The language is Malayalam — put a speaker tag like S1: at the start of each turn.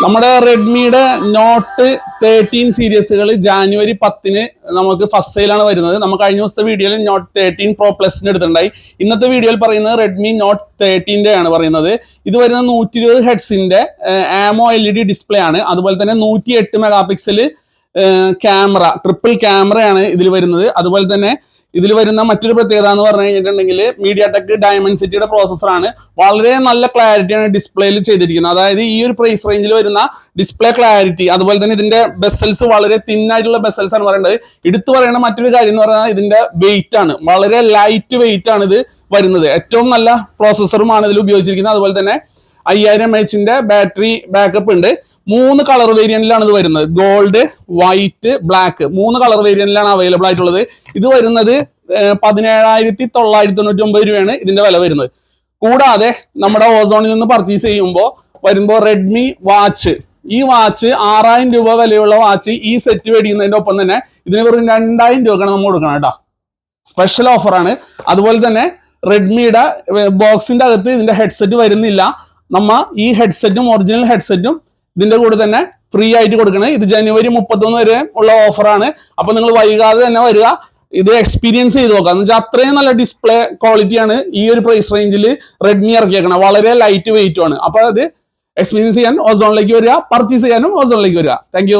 S1: നമ്മുടെ റെഡ്മിയുടെ നോട്ട് 13 സീരീസുകൾ ജാനുവരി 10 നമുക്ക് ഫസ്റ്റ് സെയിലാണ് വരുന്നത്. നമുക്ക് കഴിഞ്ഞ ദിവസത്തെ വീഡിയോയിൽ നോട്ട് 13 Pro പ്ലസിന് എടുത്തിട്ടുണ്ടായി. ഇന്നത്തെ വീഡിയോയിൽ പറയുന്നത് റെഡ്മി നോട്ട് 13 ആണ് പറയുന്നത്. ഇത് വരുന്ന 120 ഹെഡ്സിന്റെ ആമോ LED ഡിസ്പ്ലേ ആണ്. അതുപോലെ തന്നെ 108 മെഗാ പിക്സൽ ക്യാമറ, ട്രിപ്പിൾ ക്യാമറയാണ് ഇതിൽ വരുന്നത്. അതുപോലെ തന്നെ ഇതിൽ വരുന്ന മറ്റൊരു പ്രത്യേകത എന്ന് പറഞ്ഞു കഴിഞ്ഞിട്ടുണ്ടെങ്കിൽ MediaTek Dimensity പ്രോസസ്സറാണ്. വളരെ നല്ല ക്ലാരിറ്റിയാണ് ഡിസ്പ്ലേയിൽ ചെയ്തിരിക്കുന്നത്. അതായത് ഈ ഒരു പ്രൈസ് റേഞ്ചിൽ വരുന്ന ഡിസ്പ്ലേ ക്ലാരിറ്റി, അതുപോലെ തന്നെ ഇതിന്റെ ബെസൽസ് വളരെ തിൻ ആയിട്ടുള്ള ബെസൽസ് ആണ് പറയുന്നത്. എടുത്തു പറയുന്ന മറ്റൊരു കാര്യം എന്ന് പറഞ്ഞാൽ ഇതിന്റെ വെയിറ്റ് ആണ്. വളരെ ലൈറ്റ് വെയിറ്റ് ആണ് ഇത് വരുന്നത്. ഏറ്റവും നല്ല പ്രോസസ്സറുമാണ് ഇതിൽ ഉപയോഗിച്ചിരിക്കുന്നത്. അതുപോലെ തന്നെ 5000 mAh ബാറ്ററി ബാക്കപ്പ് ഉണ്ട്. 3 കളർ വേരിയന്റിലാണ് ഇത് വരുന്നത്. ഗോൾഡ്, വൈറ്റ്, ബ്ലാക്ക് 3 കളർ വേരിയന്റിലാണ് അവൈലബിൾ ആയിട്ടുള്ളത്. ഇത് വരുന്നത് 17,999 രൂപയാണ് ഇതിന്റെ വില വരുന്നത്. കൂടാതെ നമ്മുടെ ഓസോണിൽ നിന്ന് പർച്ചേസ് ചെയ്യുമ്പോൾ റെഡ്മി വാച്ച്, ഈ വാച്ച് 6000 രൂപ വിലയുള്ള വാച്ച് ഈ സെറ്റ് മേടിക്കുന്നതിന്റെ ഒപ്പം തന്നെ ഇതിന് വെറും 2000 രൂപക്കാണ് നമ്മൾ കൊടുക്കണം കേട്ടോ. സ്പെഷ്യൽ ഓഫറാണ്. അതുപോലെ തന്നെ റെഡ്മിയുടെ ബോക്സിന്റെ അകത്ത് ഇതിന്റെ ഹെഡ്സെറ്റ് വരുന്നില്ല. നമ്മ ഈ ഹെഡ്സെറ്റും ഒറിജിനൽ ഹെഡ്സെറ്റും ഇതിന്റെ കൂടെ തന്നെ ഫ്രീ ആയിട്ട് കൊടുക്കണേ. ഇത് ജനുവരി 31 വരെ ഉള്ള ഓഫറാണ്. അപ്പൊ നിങ്ങൾ വൈകാതെ തന്നെ വരിക, ഇത് എക്സ്പീരിയൻസ് ചെയ്ത് നോക്കാം. എന്ന് വെച്ചാൽ അത്രയും നല്ല ഡിസ്പ്ലേ ക്വാളിറ്റിയാണ് ഈ ഒരു പ്രൈസ് റേഞ്ചിൽ റെഡ്മി ഇറക്കിയേക്കണം. വളരെ ലൈറ്റ് വെയിറ്റും ആണ്. അപ്പൊ അത് എക്സ്പീരിയൻസ് ചെയ്യാൻ ഓസോണിലേക്ക് വരിക, പർച്ചേസ് ചെയ്യാനും ഓസോണിലേക്ക് വരിക. താങ്ക്